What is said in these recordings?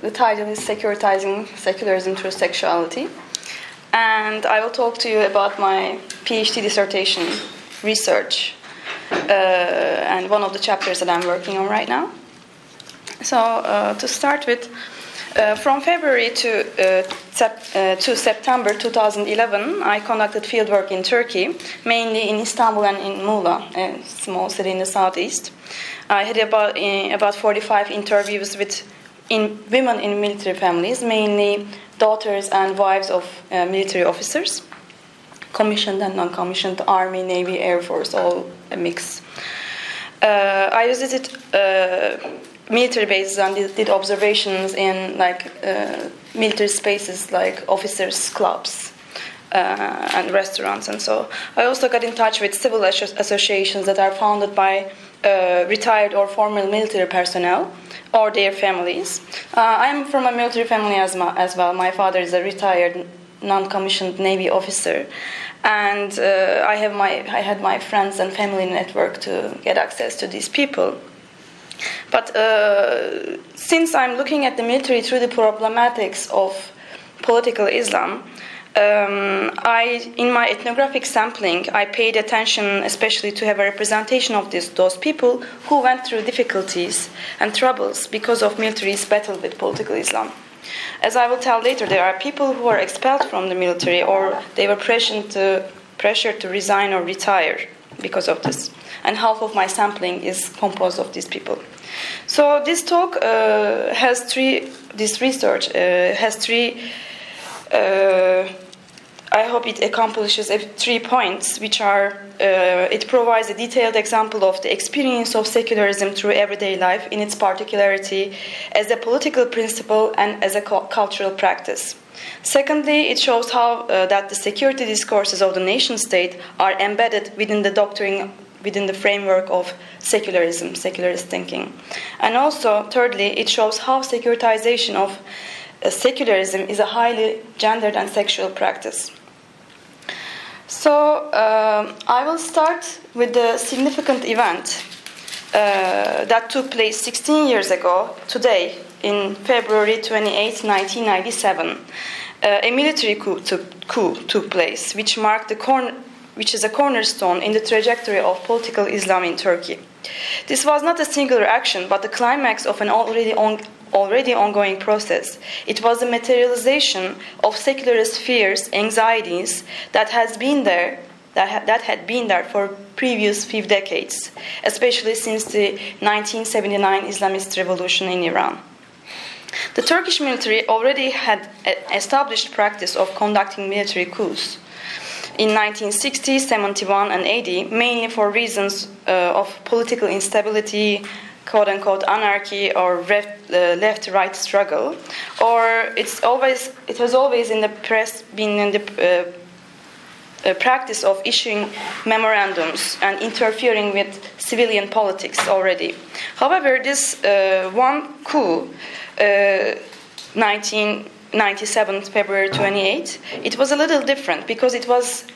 The title is Securitizing Secularism through Sexuality. And I will talk to you about my PhD dissertation research and one of the chapters that I'm working on right now. So to start with, from February to September 2011, I conducted fieldwork in Turkey, mainly in Istanbul and in Muğla, a small city in the southeast. I had about 45 interviews with women in military families, mainly daughters and wives of military officers, commissioned and non-commissioned, Army, Navy, Air Force, all a mix. I visited military bases and did observations in military spaces like officers' clubs and restaurants, and so I also got in touch with civil associations that are founded by retired or former military personnel or their families. I'm from a military family as well. My father is a retired non-commissioned Navy officer, and I had my friends and family network to get access to these people. But since I'm looking at the military through the problematics of political Islam, in my ethnographic sampling, I paid attention especially to have a representation of those people who went through difficulties and troubles because of military's battle with political Islam. As I will tell later, there are people who are expelled from the military or they were pressured to resign or retire because of this. And half of my sampling is composed of these people. So this talk this research has three, I hope it accomplishes 3 points, which are, it provides a detailed example of the experience of secularism through everyday life in its particularity as a political principle and as a cultural practice. Secondly, it shows how that the security discourses of the nation-state are embedded within the doctrine, within the framework of secularism, secularist thinking. And also, thirdly, it shows how securitization of secularism is a highly gendered and sexual practice. So I will start with the significant event that took place 16 years ago today, in February 28, 1997. A military coup took place, which is a cornerstone in the trajectory of political Islam in Turkey. This was not a singular action, but the climax of an already ongoing process. It was the materialization of secularist fears, anxieties that had been there for previous 5 decades, especially since the 1979 Islamist revolution in Iran. The Turkish military already had established practice of conducting military coups in 1960, 71, and 80, mainly for reasons of political instability, quote-unquote anarchy, or left-right struggle, or it has always in the press been in the practice of issuing memorandums and interfering with civilian politics already. However, this one coup, 1997, February 28, it was a little different because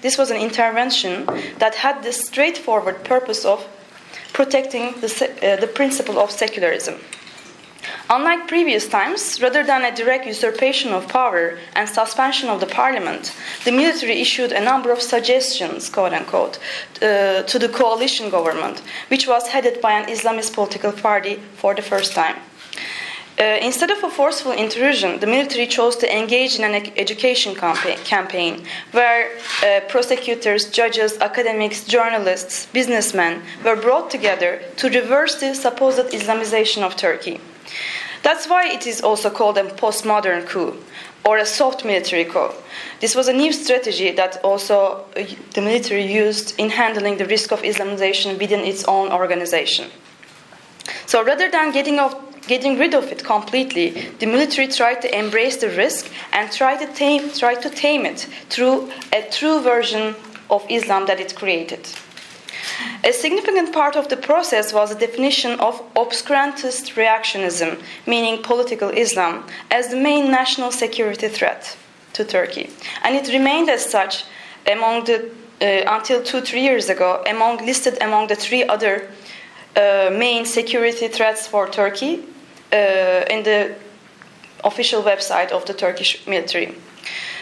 this was an intervention that had the straightforward purpose of protecting the principle of secularism. Unlike previous times, rather than a direct usurpation of power and suspension of the parliament, the military issued a number of suggestions, quote-unquote, to the coalition government, which was headed by an Islamist political party for the first time. Instead of a forceful intrusion, the military chose to engage in an education campaign where prosecutors, judges, academics, journalists, businessmen were brought together to reverse the supposed Islamization of Turkey. That's why it is also called a postmodern coup or a soft military coup. This was a new strategy that also the military used in handling the risk of Islamization within its own organization. So rather than getting rid of it completely, the military tried to embrace the risk and tried to tame it through a true version of Islam that it created. A significant part of the process was the definition of obscurantist reactionism, meaning political Islam, as the main national security threat to Turkey. And it remained as such until 2-3 years ago, listed among the 3 other main security threats for Turkey in the official website of the Turkish military.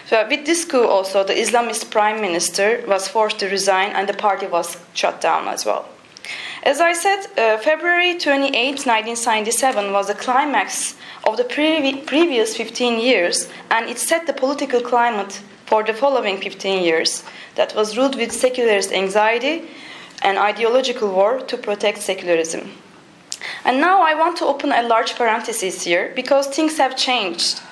So with this coup also, the Islamist prime minister was forced to resign and the party was shut down as well. As I said, February 28, 1997 was the climax of the previous 15 years, and it set the political climate for the following 15 years that was ruled with secularist anxiety and ideological war to protect secularism. And now I want to open a large parenthesis here because things have changed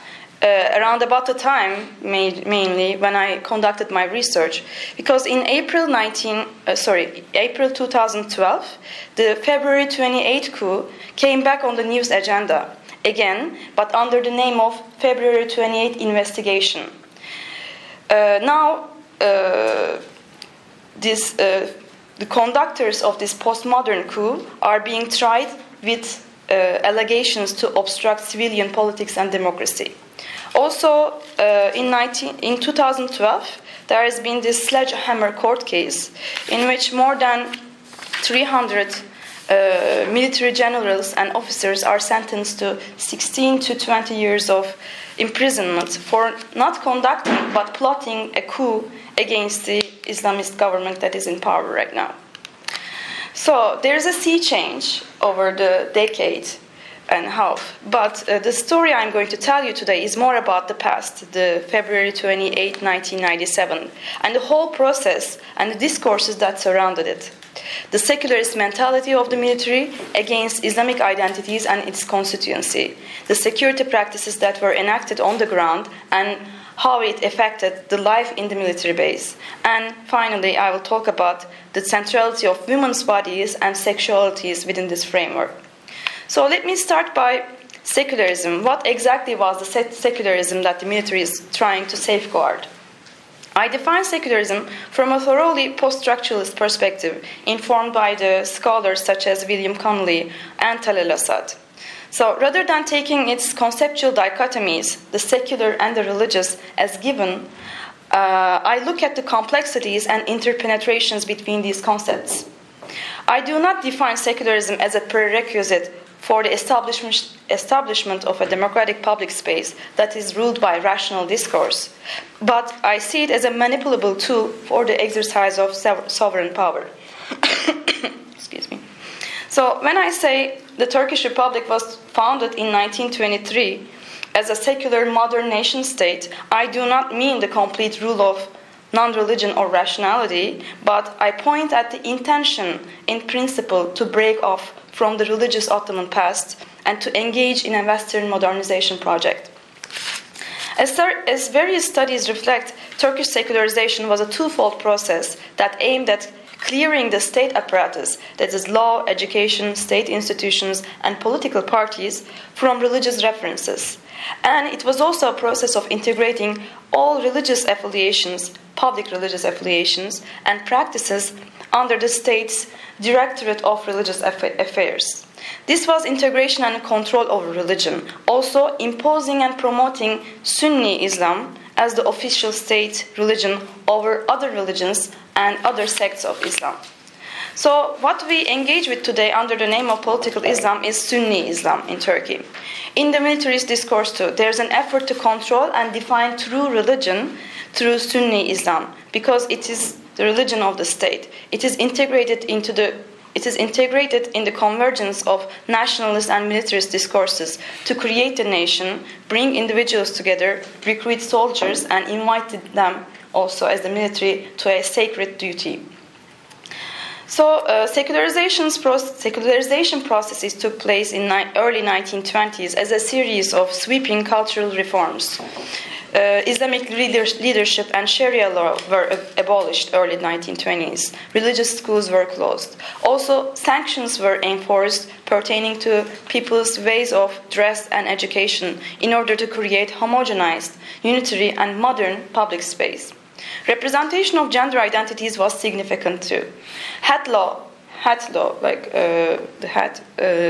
around about the time, mainly when I conducted my research. Because in April 2012, the February 28 coup came back on the news agenda again, but under the name of February 28 investigation. The conductors of this postmodern coup are being tried with allegations to obstruct civilian politics and democracy. Also, in 2012, there has been this sledgehammer court case in which more than 300 military generals and officers are sentenced to 16 to 20 years of imprisonment for not conducting but plotting a coup against the Islamist government that is in power right now. So there's a sea change over the decade and a half. But the story I'm going to tell you today is more about the past, the February 28, 1997, and the whole process and the discourses that surrounded it. The secularist mentality of the military against Islamic identities and its constituency, the security practices that were enacted on the ground, and how it affected the life in the military base. And finally, I will talk about the centrality of women's bodies and sexualities within this framework. So let me start by secularism. What exactly was the secularism that the military is trying to safeguard? I define secularism from a thoroughly post-structuralist perspective, informed by the scholars such as William Connolly and Talal Asad. So rather than taking its conceptual dichotomies, the secular and the religious, as given, I look at the complexities and interpenetrations between these concepts. I do not define secularism as a prerequisite for the establishment of a democratic public space that is ruled by rational discourse, but I see it as a manipulable tool for the exercise of sovereign power. Excuse me. So when I say the Turkish Republic was founded in 1923 as a secular modern nation state, I do not mean the complete rule of non-religion or rationality, but I point at the intention in principle to break off from the religious Ottoman past and to engage in a Western modernization project. As various studies reflect, Turkish secularization was a twofold process that aimed at clearing the state apparatus, that is law, education, state institutions, and political parties, from religious references. And it was also a process of integrating all religious affiliations, public religious affiliations, and practices under the state's Directorate of Religious Affairs. This was integration and control over religion, also imposing and promoting Sunni Islam as the official state religion over other religions and other sects of Islam. So what we engage with today under the name of political Islam is Sunni Islam in Turkey. In the militarist discourse too, there's an effort to control and define true religion through Sunni Islam, because it is the religion of the state. It is integrated in the convergence of nationalist and militarist discourses to create the nation, bring individuals together, recruit soldiers, and invite them also as the military to a sacred duty. So secularization processes took place in early 1920s as a series of sweeping cultural reforms. Islamic leadership and Sharia law were abolished early 1920s. Religious schools were closed. Also, sanctions were enforced pertaining to people's ways of dress and education in order to create homogenized, unitary, and modern public space. Representation of gender identities was significant too. Hat law,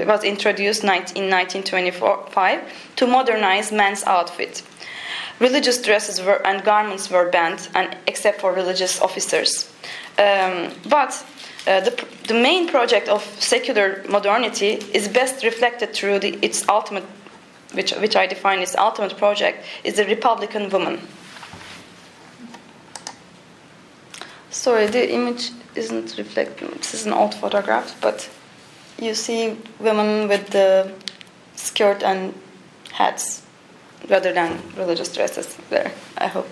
was introduced in 1925 to modernize men's outfit. Religious dresses and garments were banned, except for religious officers. But the main project of secular modernity is best reflected through its ultimate which I define as ultimate project, is the Republican woman. Sorry, the image isn't reflecting. This is an old photograph, but you see women with the skirt and hats rather than religious dresses there, I hope.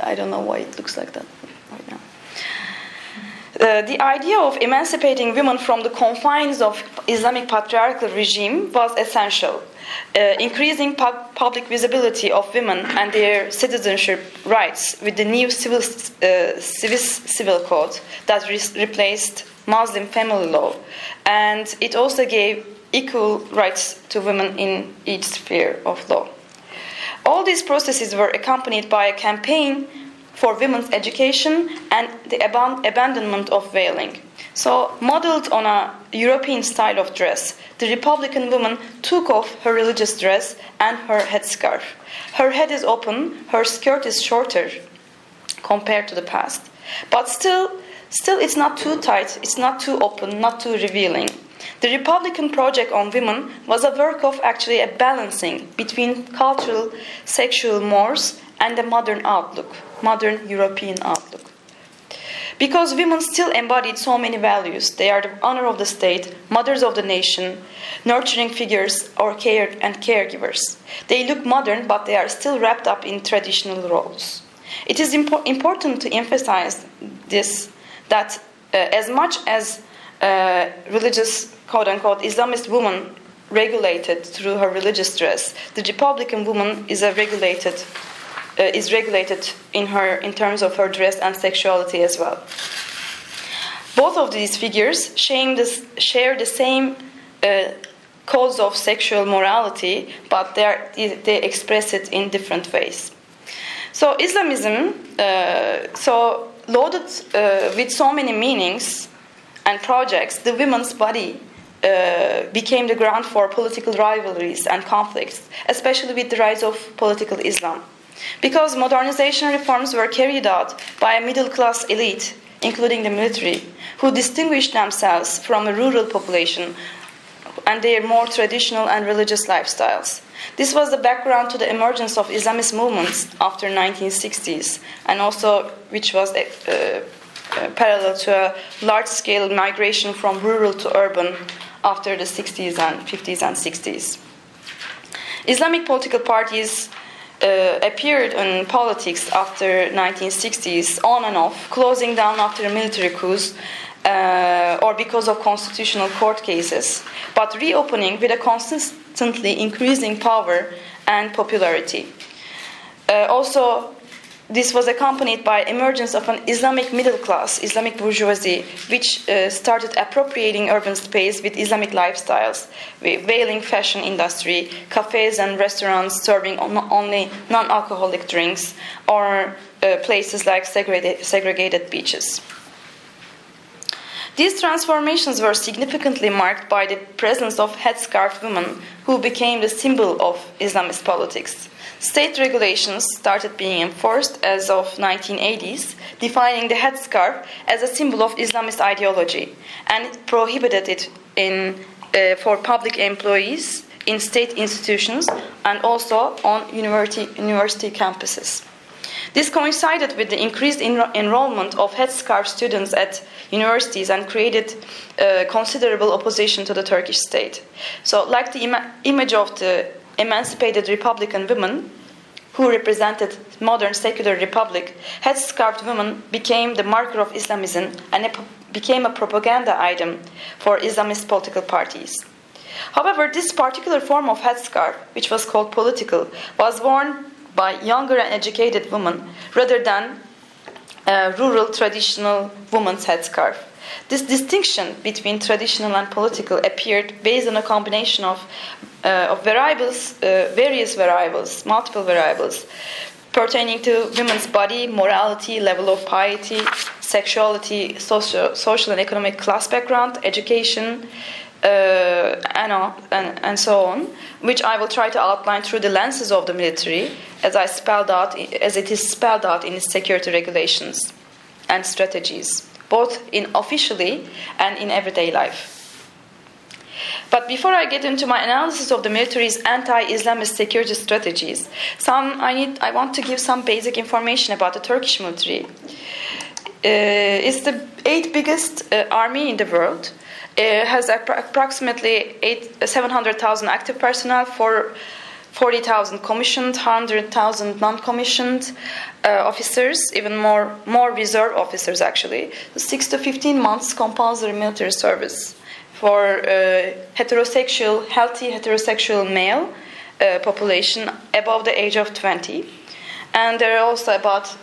I don't know why it looks like that right now. The idea of emancipating women from the confines of Islamic patriarchal regime was essential. Increasing public visibility of women and their citizenship rights with the new civil code that replaced Muslim family law, and it also gave equal rights to women in each sphere of law. All these processes were accompanied by a campaign for women's education and the abandonment of veiling. So, modeled on a European style of dress, the Republican woman took off her religious dress and her headscarf. Her head is open, her skirt is shorter compared to the past. But still it's not too tight, it's not too open, not too revealing. The Republican project on women was a work of actually a balancing between cultural sexual mores and the modern outlook, modern European outlook. Because women still embodied so many values, they are the honor of the state, mothers of the nation, nurturing figures or caregivers. They look modern, but they are still wrapped up in traditional roles. It is important to emphasize this, that as much as religious, quote-unquote, Islamist woman regulated through her religious dress, the Republican woman is regulated in terms of her dress and sexuality as well. Both of these figures share the same codes of sexual morality, but they express it in different ways. So Islamism, loaded with so many meanings and projects, the women's body became the ground for political rivalries and conflicts, especially with the rise of political Islam. Because modernization reforms were carried out by a middle-class elite, including the military, who distinguished themselves from a rural population and their more traditional and religious lifestyles. This was the background to the emergence of Islamist movements after 1960s, and also which was parallel to a large-scale migration from rural to urban after the 60s and 50s and 60s. Islamic political parties appeared in politics after 1960s on and off, closing down after military coups or because of constitutional court cases, but reopening with a consistently increasing power and popularity. Also, this was accompanied by emergence of an Islamic middle class, Islamic bourgeoisie, which started appropriating urban space with Islamic lifestyles, veiling fashion industry, cafes and restaurants serving only non-alcoholic drinks, or places like segregated beaches. These transformations were significantly marked by the presence of headscarf women who became the symbol of Islamist politics. State regulations started being enforced as of 1980s, defining the headscarf as a symbol of Islamist ideology, and prohibited it for public employees in state institutions and also on university campuses. This coincided with the increased enrollment of headscarf students at universities and created considerable opposition to the Turkish state. So, like the image of the emancipated Republican women who represented modern secular republic, headscarfed women became the marker of Islamism and it became a propaganda item for Islamist political parties. However, this particular form of headscarf, which was called political, was worn by younger and educated women rather than rural traditional woman's headscarf. This distinction between traditional and political appeared based on a combination of multiple variables, pertaining to women's body, morality, level of piety, sexuality, social and economic class background, education, and so on, which I will try to outline through the lenses of the military, as it is spelled out in its security regulations and strategies, both in officially and in everyday life. But before I get into my analysis of the military's anti-Islamist security strategies, I want to give some basic information about the Turkish military. It's the 8th biggest army in the world. It has approximately 700,000 active personnel, 40,000 commissioned, 100,000 non-commissioned officers, even more reserve officers actually. 6 to 15 months compulsory military service for healthy heterosexual male population above the age of 20. And there are also about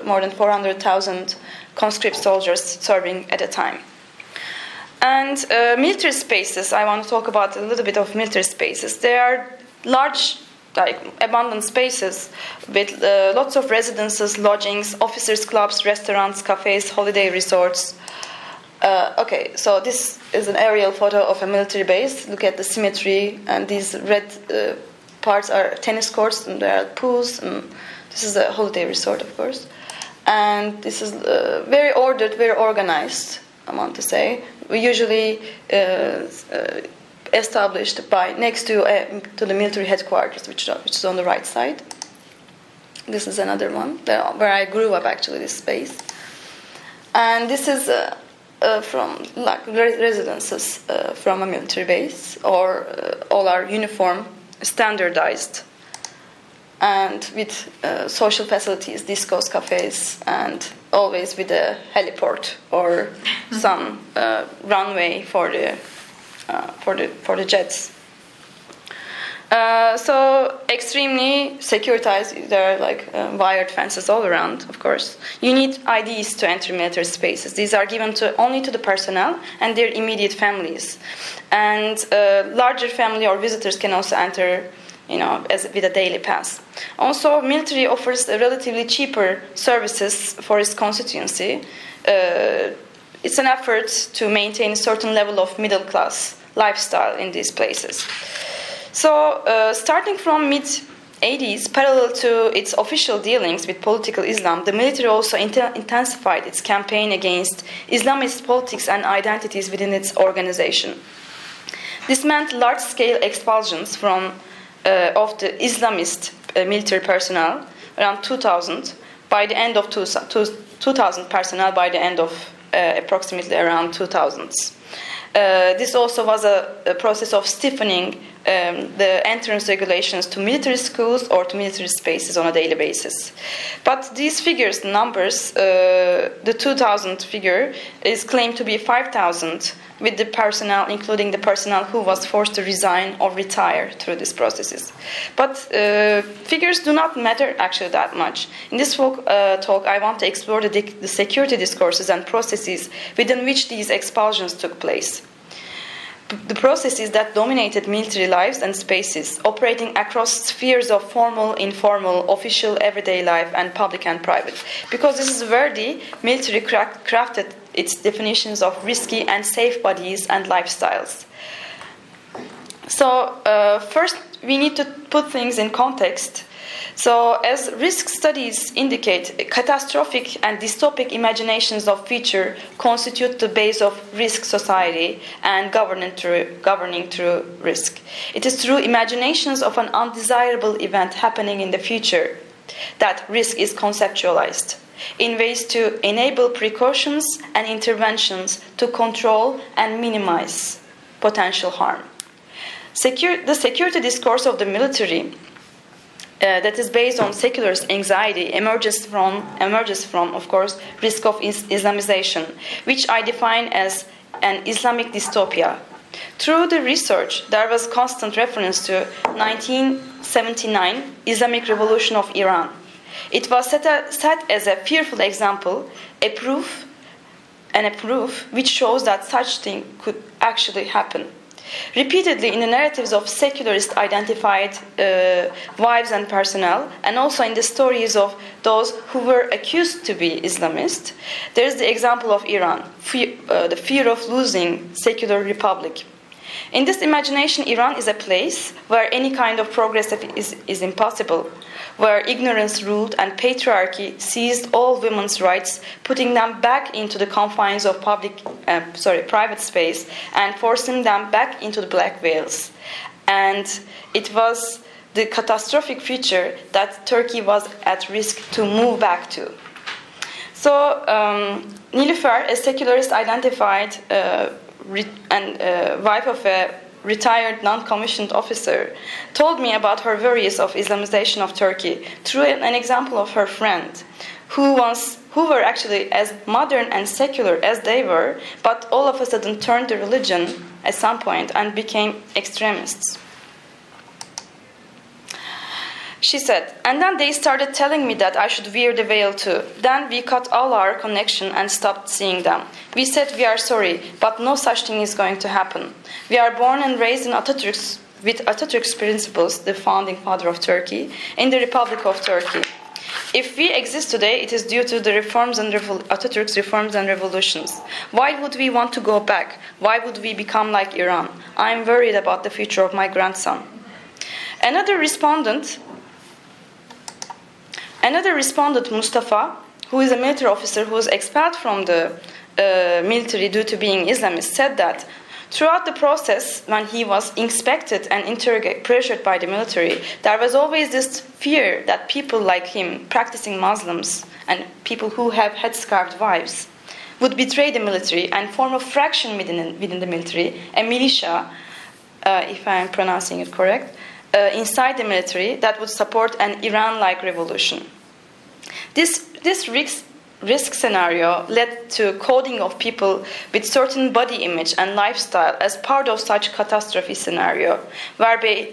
more than 400,000 conscript soldiers serving at a time. And military spaces, I want to talk about a little bit of military spaces. They are large, abundant spaces with lots of residences, lodgings, officers' clubs, restaurants, cafes, holiday resorts. Okay, so this is an aerial photo of a military base. Look at the symmetry, and these red parts are tennis courts, and there are pools, and this is a holiday resort, of course. And this is very ordered, very organized, I want to say. We usually established next to the military headquarters, which is on the right side. This is another one where I grew up, actually, this space. And this is from residences from a military base, or all are uniform, standardized, and with social facilities, discos, cafes, and always with a heliport or some runway for the jets. So extremely securitized. There are wired fences all around, of course. You need IDs to enter military spaces. These are given only to the personnel and their immediate families. And larger family or visitors can also enter, with a daily pass. Also, military offers relatively cheaper services for its constituency. It's an effort to maintain a certain level of middle-class lifestyle in these places. So, starting from mid-80s, parallel to its official dealings with political Islam, the military also intensified its campaign against Islamist politics and identities within its organization. This meant large-scale expulsions of the Islamist military personnel, around 2,000, by the end of 2,000 personnel by the end of approximately around 2000s. This also was a process of stiffening the entrance regulations to military schools or to military spaces on a daily basis. But these figures, numbers, the 2,000 figure is claimed to be 5,000 with the personnel, including the personnel who was forced to resign or retire through these processes. But figures do not matter actually that much. In this talk, I want to explore the security discourses and processes within which these expulsions took place. The processes that dominated military lives and spaces, operating across spheres of formal, informal, official, everyday life, and public and private. Because this is where the military crafted its definitions of risky and safe bodies and lifestyles. So first, we need to put things in context. So, as risk studies indicate, catastrophic and dystopic imaginations of future constitute the base of risk society and governing through risk. It is through imaginations of an undesirable event happening in the future that risk is conceptualized, in ways to enable precautions and interventions to control and minimize potential harm. The security discourse of the military that is based on secularist anxiety emerges from, of course, risk of Islamization, which I define as an Islamic dystopia. Through the research, there was constant reference to 1979 Islamic Revolution of Iran. It was set as a fearful example, a proof which shows that such thing could actually happen. Repeatedly in the narratives of secularist identified wives and personnel, and also in the stories of those who were accused to be Islamist, there is the example of Iran, the fear of losing secular republic. In this imagination, Iran is a place where any kind of progress is impossible, where ignorance ruled and patriarchy seized all women's rights, putting them back into the confines of private space and forcing them back into the black veils. And it was the catastrophic future that Turkey was at risk to move back to. So, Nilüfer, a secularist identified wife of a retired non-commissioned officer, told me about her worries of Islamization of Turkey through an example of her friend, who were actually as modern and secular as they were, but all of a sudden turned to religion at some point and became extremists. She said, and then they started telling me that I should wear the veil too. Then we cut all our connection and stopped seeing them. We said we are sorry, but no such thing is going to happen. We are born and raised in with Atatürk's principles, the founding father of Turkey, in the Republic of Turkey. If we exist today, it is due to the Atatürk's reforms and revolutions. Why would we want to go back? Why would we become like Iran? I am worried about the future of my grandson. Another respondent, Mustafa, who is a military officer who was expelled from the military due to being Islamist, said that throughout the process, when he was inspected and pressured by the military, there was always this fear that people like him, practicing Muslims and people who have headscarved wives, would betray the military and form a fraction within the military, a militia, if I am pronouncing it correct, inside the military that would support an Iran-like revolution. This risk scenario led to coding of people with certain body image and lifestyle as part of such catastrophe scenario, whereby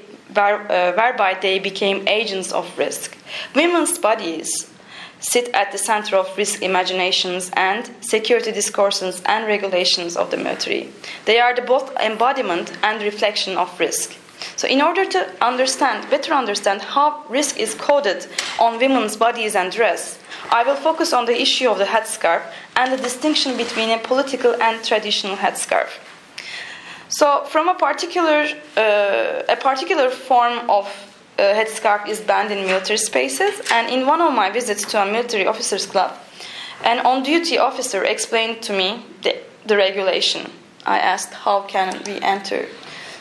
they became agents of risk. Women's bodies sit at the center of risk imaginations and security discourses and regulations of the military. They are both embodiment and reflection of risk. So in order to better understand how risk is coded on women's bodies and dress, I will focus on the issue of the headscarf and the distinction between a political and traditional headscarf. So from a particular form of headscarf is banned in military spaces, and in one of my visits to a military officers club, an on-duty officer explained to me the regulation. I asked, how can we enter?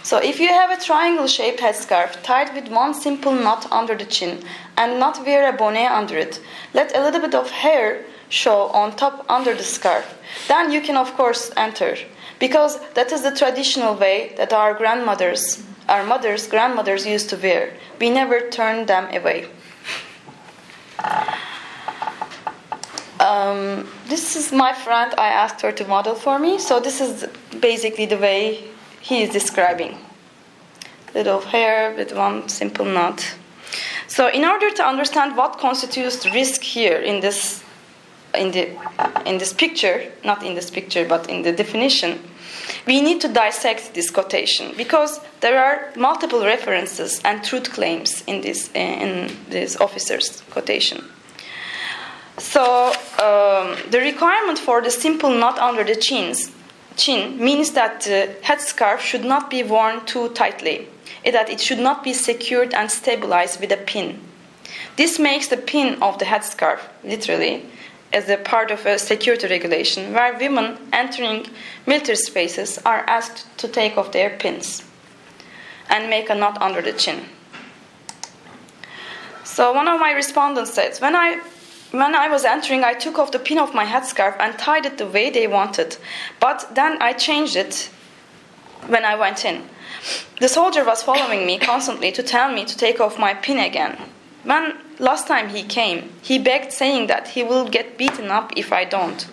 So if you have a triangle-shaped headscarf tied with one simple knot under the chin and not wear a bonnet under it, let a little bit of hair show on top under the scarf, then you can of course enter, because that is the traditional way that our grandmothers used to wear. We never turned them away. This is my friend. I asked her to model for me. So this is basically the way he is describing. Little hair with one simple knot. So in order to understand what constitutes risk here in this picture, not in this picture, but in the definition, we need to dissect this quotation, because there are multiple references and truth claims in this officer's quotation. So the requirement for the simple knot under the chin means that the headscarf should not be worn too tightly, that it should not be secured and stabilized with a pin. This makes the pin of the headscarf, literally, as a part of a security regulation, where women entering military spaces are asked to take off their pins and make a knot under the chin. So one of my respondents says, when I was entering, I took off the pin of my headscarf and tied it the way they wanted. But then I changed it when I went in. The soldier was following me constantly to tell me to take off my pin again. When last time he came, he begged, saying that he will get beaten up if I don't.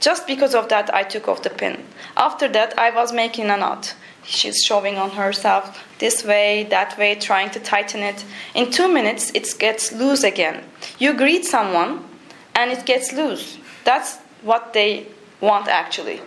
Just because of that, I took off the pin. After that, I was making a knot. She's showing on herself this way, that way, trying to tighten it. In 2 minutes, it gets loose again. You greet someone, and it gets loose. That's what they want, actually.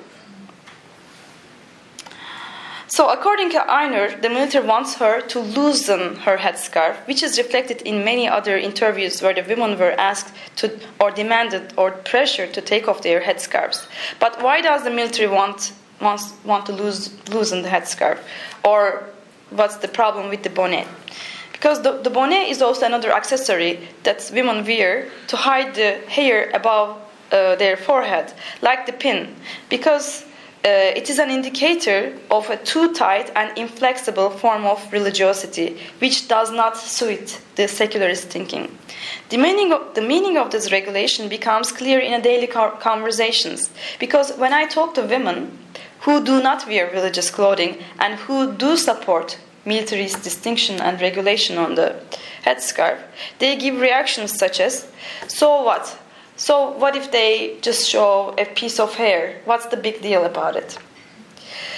So according to Einer, the military wants her to loosen her headscarf, which is reflected in many other interviews where the women were asked to, or demanded, or pressured to take off their headscarves. But why does the military want want to loosen the headscarf? Or what's the problem with the bonnet? Because the bonnet is also another accessory that women wear to hide the hair above their forehead, like the pin, because it is an indicator of a too tight and inflexible form of religiosity, which does not suit the secularist thinking. The meaning of this regulation becomes clear in a daily conversations, because when I talk to women who do not wear religious clothing and who do support military's distinction and regulation on the headscarf, they give reactions such as, so what? So what if they just show a piece of hair? What's the big deal about it?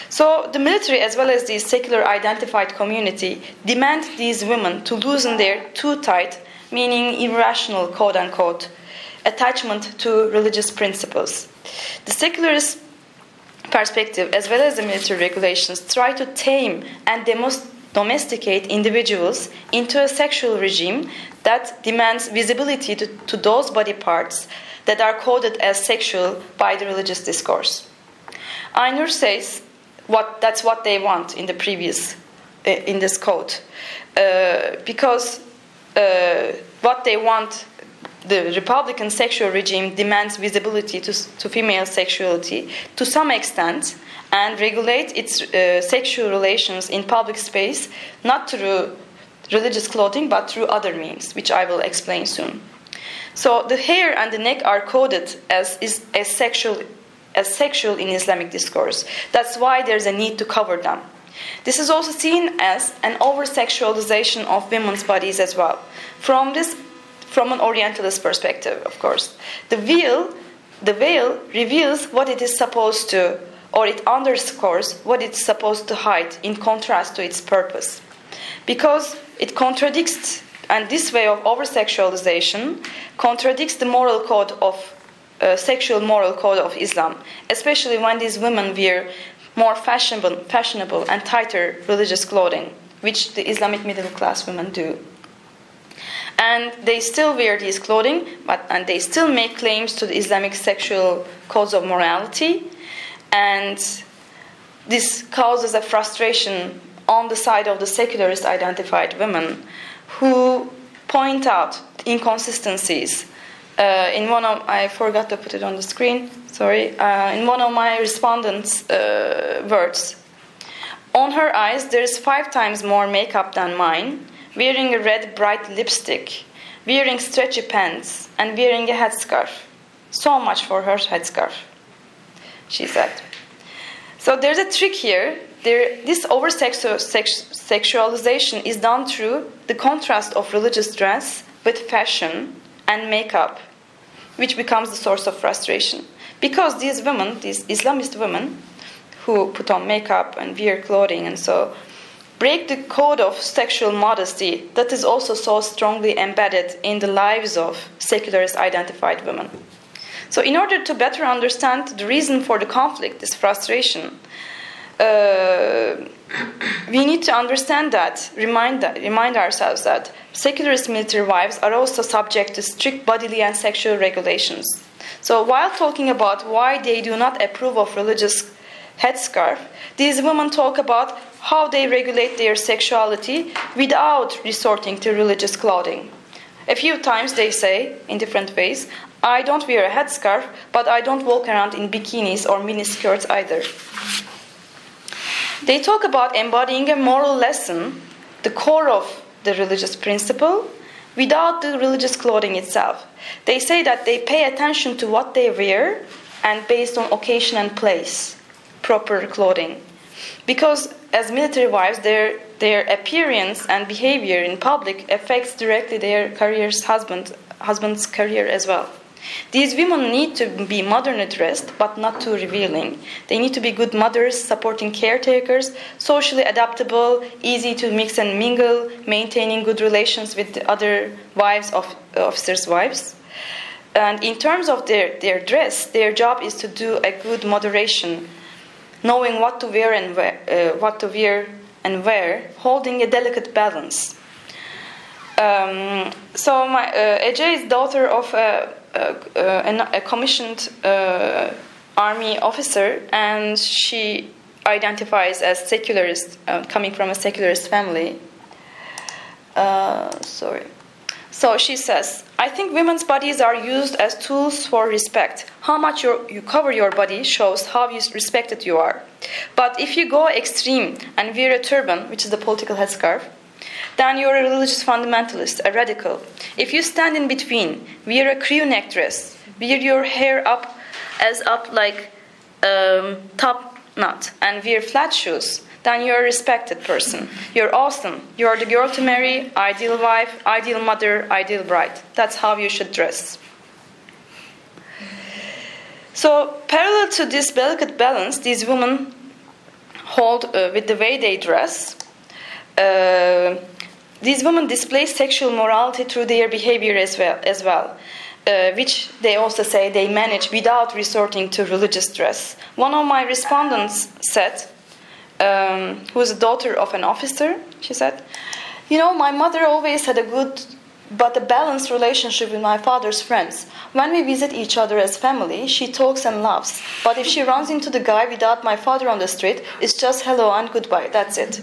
So the military, as well as the secular identified community, demand these women to loosen their too tight, meaning irrational, quote-unquote, attachment to religious principles. The secularist perspective, as well as the military regulations, try to tame and domesticate individuals into a sexual regime that demands visibility to those body parts that are coded as sexual by the religious discourse. Ainur says that's what they want in the previous, in this quote, because what they want, the Republican sexual regime demands visibility to female sexuality to some extent, and regulate its sexual relations in public space, not through religious clothing, but through other means, which I will explain soon. So the hair and the neck are coded as sexual in Islamic discourse. That's why there's a need to cover them. This is also seen as an over-sexualization of women's bodies as well. From an Orientalist perspective, of course. The veil reveals what it is supposed to, or it underscores what it's supposed to hide in contrast to its purpose. Because it contradicts, and this way of over-sexualization contradicts the moral code of sexual moral code of Islam, especially when these women wear more fashionable and tighter religious clothing, which the Islamic middle class women do. And they still wear these clothing, and they still make claims to the Islamic sexual codes of morality, and this causes a frustration on the side of the secularist identified women who point out inconsistencies. I forgot to put it on the screen, sorry. In one of my respondents' words, on her eyes there is 5 times more makeup than mine, wearing a red bright lipstick, wearing stretchy pants, and wearing a headscarf. So much for her headscarf, she said. So there's a trick here. This over-sexualization is done through the contrast of religious dress with fashion and makeup, which becomes the source of frustration. Because these women, these Islamist women, who put on makeup and wear clothing and so, break the code of sexual modesty that is also so strongly embedded in the lives of secularist identified women. So in order to better understand the reason for the conflict, this frustration, we need to understand that, remind ourselves that secularist military wives are also subject to strict bodily and sexual regulations. So while talking about why they do not approve of religious headscarf, these women talk about how they regulate their sexuality without resorting to religious clothing. A few times they say, in different ways, I don't wear a headscarf, but I don't walk around in bikinis or miniskirts either. They talk about embodying a moral lesson, the core of the religious principle, without the religious clothing itself. They say that they pay attention to what they wear and based on occasion and place, proper clothing. Because as military wives, their appearance and behavior in public affects directly their husband's career as well. These women need to be modernly dressed, but not too revealing. They need to be good mothers, supporting caretakers, socially adaptable, easy to mix and mingle, maintaining good relations with the other wives of officers' wives. And in terms of their dress, their job is to do a good moderation, knowing what to wear and where, holding a delicate balance. Ece is daughter of a commissioned army officer, and she identifies as secularist, coming from a secularist family. So she says, I think women's bodies are used as tools for respect. How much you cover your body shows how respected you are. But if you go extreme and wear a turban, which is the political headscarf, then you're a religious fundamentalist, a radical. If you stand in between, wear a crew neck dress, wear your hair up like top knot, and wear flat shoes, then you're a respected person. You're awesome. You're the girl to marry, ideal wife, ideal mother, ideal bride. That's how you should dress. So, parallel to this delicate balance, these women hold with the way they dress. These women display sexual morality through their behavior as well, which they also say they manage without resorting to religious dress. One of my respondents said, who is a daughter of an officer, she said, my mother always had a good but a balanced relationship with my father's friends. When we visit each other as family, she talks and laughs. But if she runs into the guy without my father on the street, it's just hello and goodbye. That's it.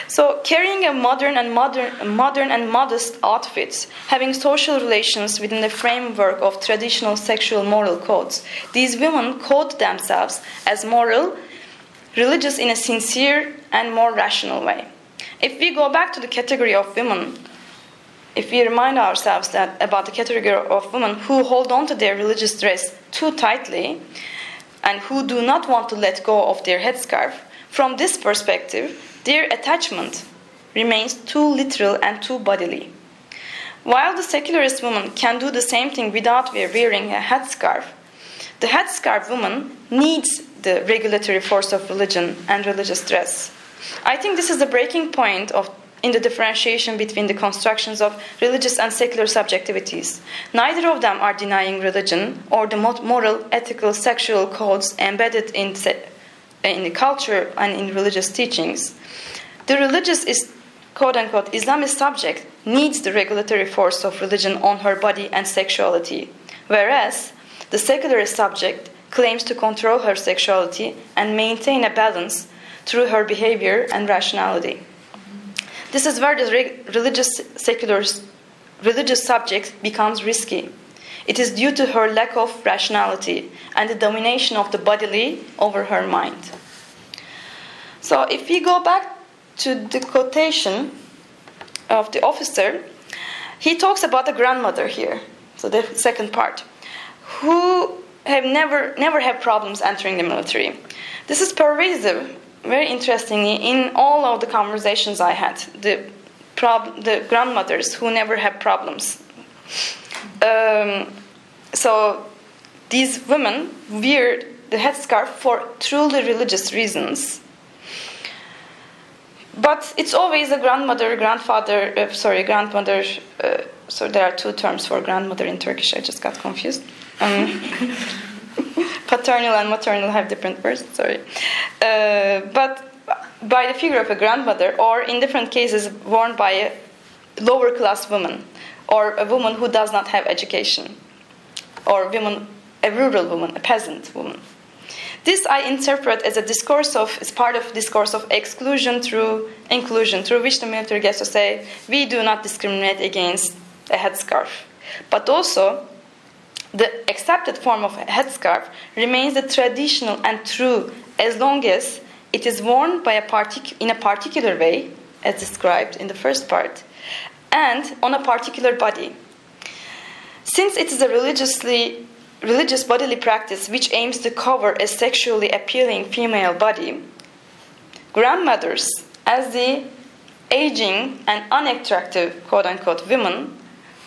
So, carrying a modern and modest outfits, having social relations within the framework of traditional sexual moral codes, these women code themselves as moral, religious in a sincere and more rational way. If we go back to the category of women, if we remind ourselves about the category of women who hold on to their religious dress too tightly and who do not want to let go of their headscarf, from this perspective, their attachment remains too literal and too bodily. While the secularist woman can do the same thing without wearing a headscarf, the headscarf woman needs the regulatory force of religion and religious dress. I think this is the breaking point in the differentiation between the constructions of religious and secular subjectivities. Neither of them are denying religion or the moral, ethical, sexual codes embedded in the culture and in religious teachings. The religious is quote-unquote Islamist subject needs the regulatory force of religion on her body and sexuality, whereas the secularist subject claims to control her sexuality and maintain a balance through her behavior and rationality. This is where the religious subject becomes risky. It is due to her lack of rationality and the domination of the bodily over her mind. So if we go back to the quotation of the officer, he talks about a grandmother here, so the second part, who have never had problems entering the military. This is pervasive, very interestingly, in all of the conversations I had, the grandmothers who never had problems. So these women wear the headscarf for truly religious reasons. But it's always a grandmother, grandmother. So there are two terms for grandmother in Turkish. I just got confused. Paternal and maternal have different words. But by the figure of a grandmother, or in different cases worn by a lower class woman, or a woman who does not have education, or a rural woman, a peasant woman. This I interpret as part of discourse of exclusion through inclusion, through which the military gets to say, we do not discriminate against a headscarf. But also, the accepted form of a headscarf remains the traditional and true as long as it is worn by in a particular way, as described in the first part, and on a particular body. Since it is a religious bodily practice which aims to cover a sexually appealing female body, grandmothers, as the aging and unattractive quote-unquote women,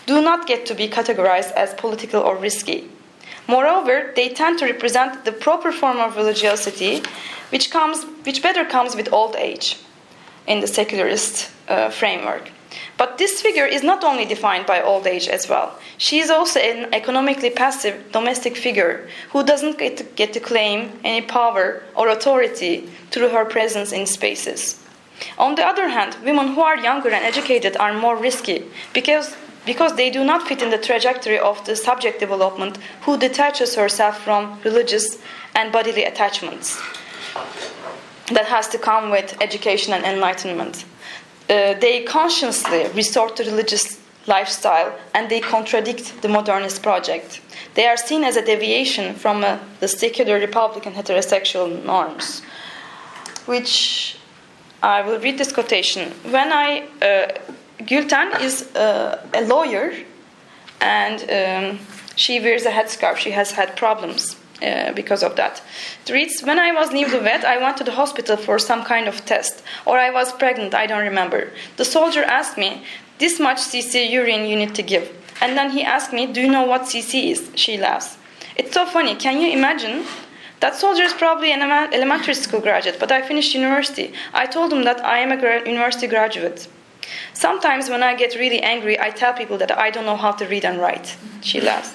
do not get to be categorized as political or risky. Moreover, they tend to represent the proper form of religiosity which better comes with old age in the secularist framework. But this figure is not only defined by old age as well. She is also an economically passive domestic figure who doesn't get to claim any power or authority through her presence in spaces. On the other hand, women who are younger and educated are more risky because because they do not fit in the trajectory of the subject development who detaches herself from religious and bodily attachments that has to come with education and enlightenment. They consciously resort to religious lifestyle and they contradict the modernist project. They are seen as a deviation from the secular Republican heterosexual norms, which I will read this quotation. Gülten is a lawyer and she wears a headscarf. She has had problems because of that. It reads, when I was newlywed, I went to the hospital for some kind of test, or I was pregnant, I don't remember. The soldier asked me, this much cc urine you need to give. And then he asked me, do you know what cc is? She laughs. It's so funny, can you imagine? That soldier is probably an elementary school graduate, but I finished university. I told him that I am a university graduate. Sometimes when I get really angry, I tell people that I don't know how to read and write. She laughs.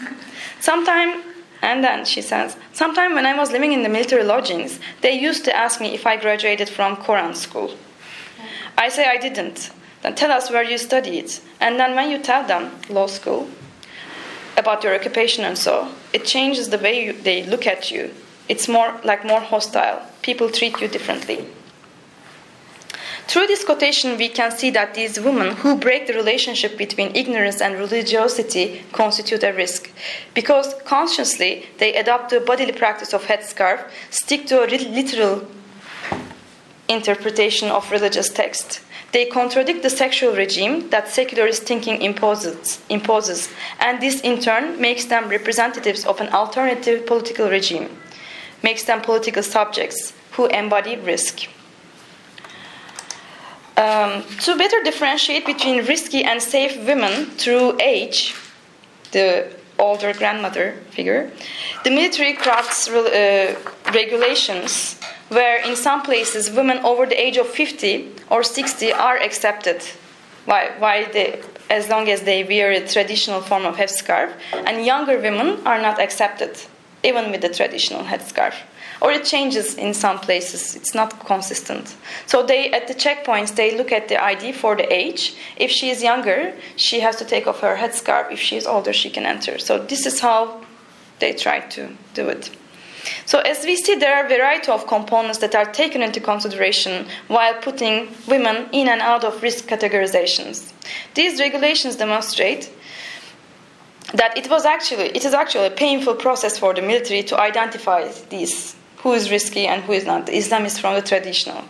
And then she says, sometime when I was living in the military lodgings, they used to ask me if I graduated from Quran school. I say I didn't. Then tell us where you studied. And then when you tell them, law school, about your occupation and so, it changes the way they look at you. It's more hostile. People treat you differently. Through this quotation, we can see that these women who break the relationship between ignorance and religiosity constitute a risk, because consciously they adopt the bodily practice of headscarf, stick to a literal interpretation of religious text. They contradict the sexual regime that secularist thinking imposes, and this in turn makes them representatives of an alternative political regime, makes them political subjects who embody risk. To better differentiate between risky and safe women through age, the older grandmother figure, the military crafts regulations where in some places women over the age of 50 or 60 are accepted as long as they wear a traditional form of headscarf, and younger women are not accepted, even with the traditional headscarf. Or it changes in some places. It's not consistent. So at the checkpoints, they look at the ID for the age. If she is younger, she has to take off her headscarf. If she is older, she can enter. So this is how they try to do it. So as we see, there are a variety of components that are taken into consideration while putting women in and out of risk categorizations. These regulations demonstrate that it is actually a painful process for the military to identify these, who is risky and who is not, the Islamists from the traditional.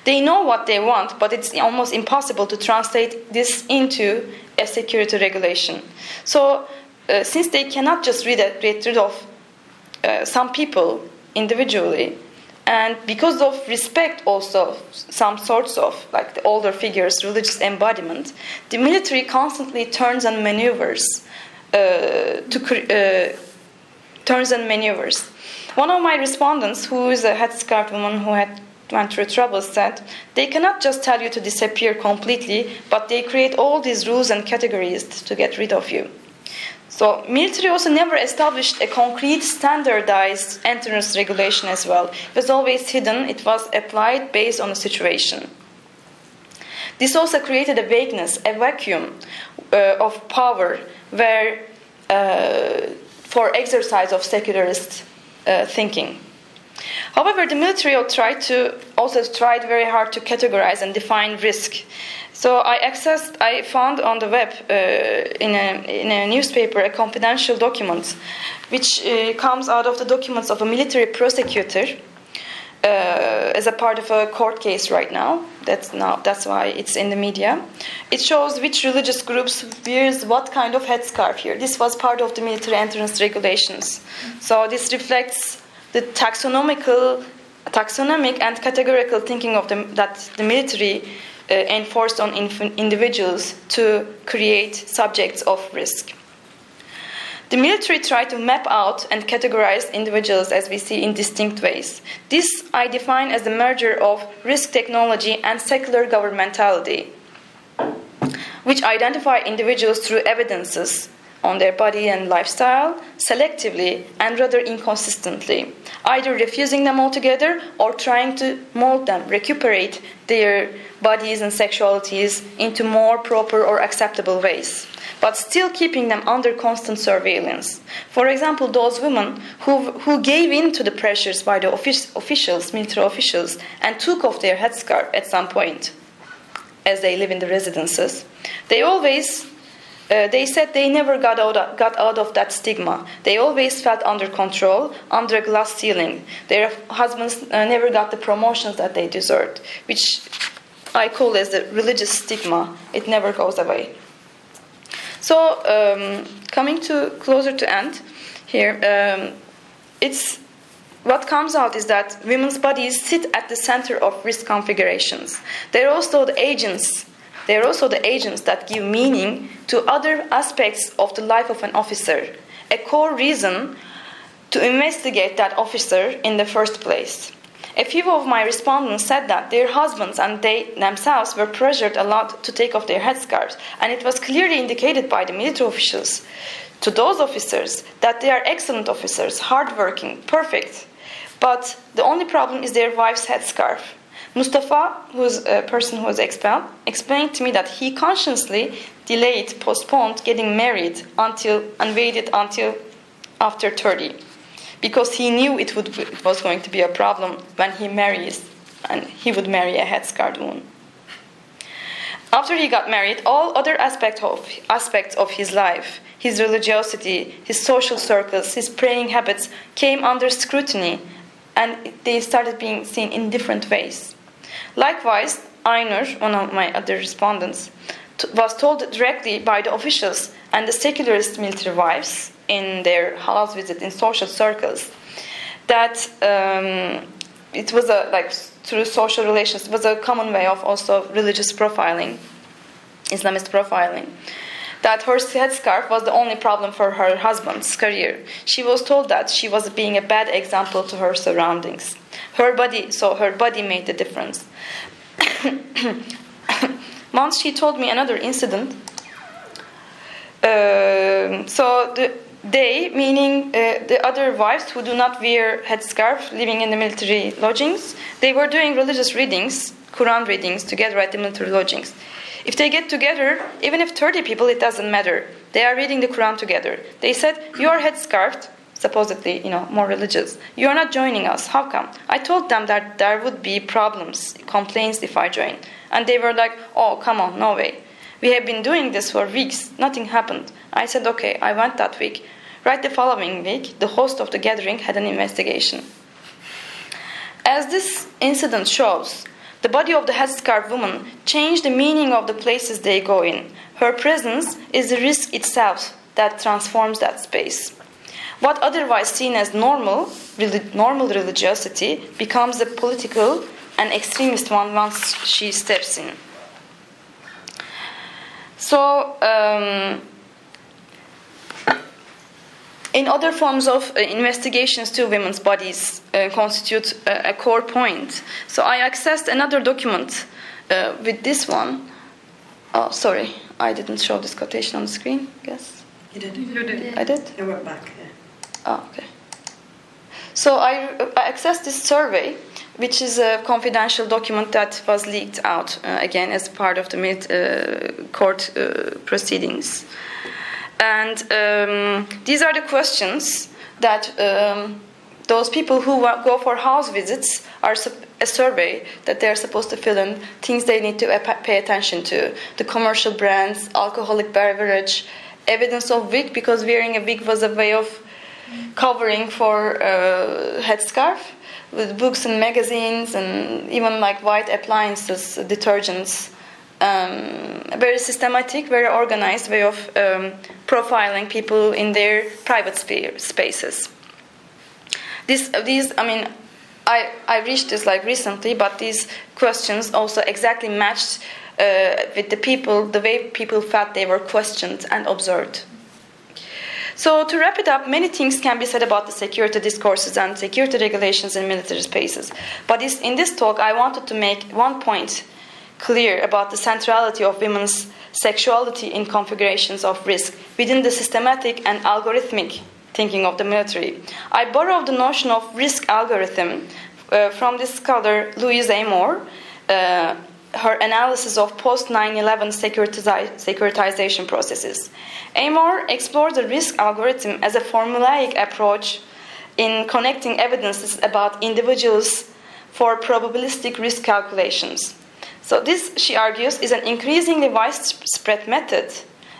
They know what they want, but it's almost impossible to translate this into a security regulation. So since they cannot just get rid of some people individually, and because of respect also, some sorts of, like the older figures, religious embodiment, the military constantly turns and maneuvers. One of my respondents, who is a headscarf woman who had went through trouble, said, they cannot just tell you to disappear completely, but they create all these rules and categories to get rid of you. So military also never established a concrete standardized entrance regulation as well. It was always hidden. It was applied based on the situation. This also created a vagueness, a vacuum of power where for exercise of secularist thinking. However, the military tried very hard to categorize and define risk. So I found on the web in a newspaper a confidential document, which comes out of the documents of a military prosecutor as a part of a court case right now. That's why it's in the media. It shows which religious groups wears what kind of headscarf here. This was part of the military entrance regulations. So this reflects the taxonomic and categorical thinking of that the military enforced on individuals to create subjects of risk. The military tried to map out and categorize individuals, as we see, in distinct ways. This I define as the merger of risk technology and secular governmentality, which identify individuals through evidences on their body and lifestyle, selectively and rather inconsistently, either refusing them altogether or trying to mold them, recuperate their bodies and sexualities into more proper or acceptable ways. but still keeping them under constant surveillance. For example, those women who gave in to the pressures by the officials, military officials, and took off their headscarf at some point as they live in the residences, they said they never got out of that stigma. They always felt under control, under a glass ceiling. Their husbands never got the promotions that they deserved, which I call as the religious stigma. It never goes away. So, coming to closer to end here, what comes out is that women's bodies sit at the center of risk configurations. They're also the agents. They are also the agents that give meaning to other aspects of the life of an officer, a core reason to investigate that officer in the first place. A few of my respondents said that their husbands and they themselves were pressured a lot to take off their headscarves, and it was clearly indicated by the military officials to those officers that they are excellent officers, hardworking, perfect, but the only problem is their wife's headscarf. Mustafa, who's a person who was expelled, explained to me that he consciously postponed getting married and waited until after 30, because he knew it was going to be a problem when he marries, and he would marry a headscarf woman. After he got married, all other aspects of his life, his religiosity, his social circles, his praying habits, came under scrutiny, and they started being seen in different ways. Likewise, Ainur, one of my other respondents, was told directly by the officials and the secularist military wives in their house visit in social circles that it was through social relations, it was a common way of also religious profiling, Islamist profiling, that her headscarf was the only problem for her husband's career. She was told that she was being a bad example to her surroundings. Her body made the difference. Once she told me another incident. They, meaning the other wives who do not wear headscarf, living in the military lodgings, they were doing religious readings, Quran readings, together at the military lodgings. If they get together, even if 30 people, it doesn't matter. They are reading the Quran together. They said, "You are headscarfed," supposedly, more religious. "You are not joining us. How come?" I told them that there would be problems, complaints if I join. And they were like, "Oh, come on, no way. We have been doing this for weeks. Nothing happened." I said, "Okay, I went that week." Right the following week, the host of the gathering had an investigation. As this incident shows, the body of the headscarf woman changed the meaning of the places they go in. Her presence is the risk itself that transforms that space. What otherwise seen as normal religiosity becomes a political and extremist one once she steps in. So, in other forms of investigations to women's bodies constitute a core point. So I accessed another document with this one. Oh, sorry, I didn't show this quotation on the screen, I guess. You did. You did. I did? I went back, yeah. Oh, okay. So I accessed this survey, which is a confidential document that was leaked out, again, as part of the court proceedings. And these are the questions that those people who go for house visits are a survey that they're supposed to fill in, things they need to pay attention to, the commercial brands, alcoholic beverage, evidence of wig, because wearing a wig was a way of covering for headscarf, with books and magazines and even like white appliances, detergents. A very systematic, very organized way of profiling people in their private spaces. I reached this recently, but these questions also exactly matched with the way people felt they were questioned and observed. So to wrap it up, many things can be said about the security discourses and security regulations in military spaces. But in this talk, I wanted to make one point clear about the centrality of women's sexuality in configurations of risk within the systematic and algorithmic thinking of the military. I borrowed the notion of risk algorithm from this scholar Louise A. Moore, her analysis of post-9/11 securitization processes. Amor explored the risk algorithm as a formulaic approach in connecting evidences about individuals for probabilistic risk calculations. So this, she argues, is an increasingly widespread method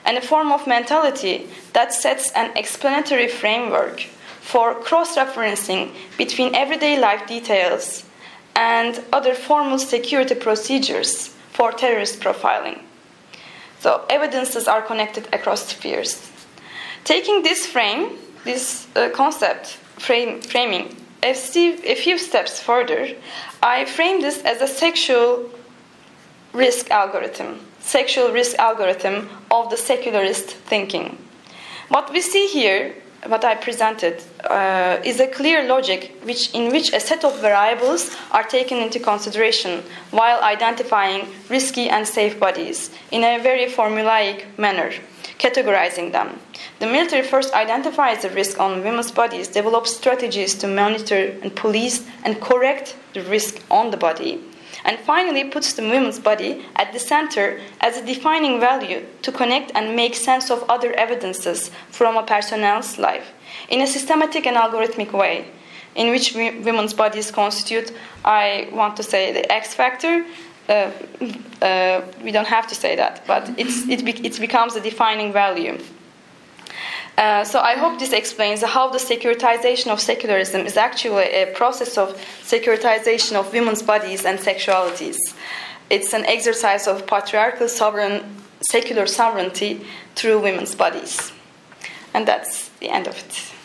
and a form of mentality that sets an explanatory framework for cross-referencing between everyday life details and other formal security procedures for terrorist profiling. So evidences are connected across spheres. Taking this concept framing a few steps further, I frame this as a sexual risk algorithm of the secularist thinking. What we see here, what I presented, is a clear logic in which a set of variables are taken into consideration while identifying risky and safe bodies in a very formulaic manner, categorizing them. The military first identifies the risk on women's bodies, develops strategies to monitor and police and correct the risk on the body, and finally puts the women's body at the center as a defining value to connect and make sense of other evidences from a personnel's life in a systematic and algorithmic way, in which women's bodies constitute, I want to say, the X factor. We don't have to say that, but it becomes a defining value. So I hope this explains how the securitization of secularism is actually a process of securitization of women's bodies and sexualities. It's an exercise of patriarchal secular sovereignty through women's bodies. And that's the end of it.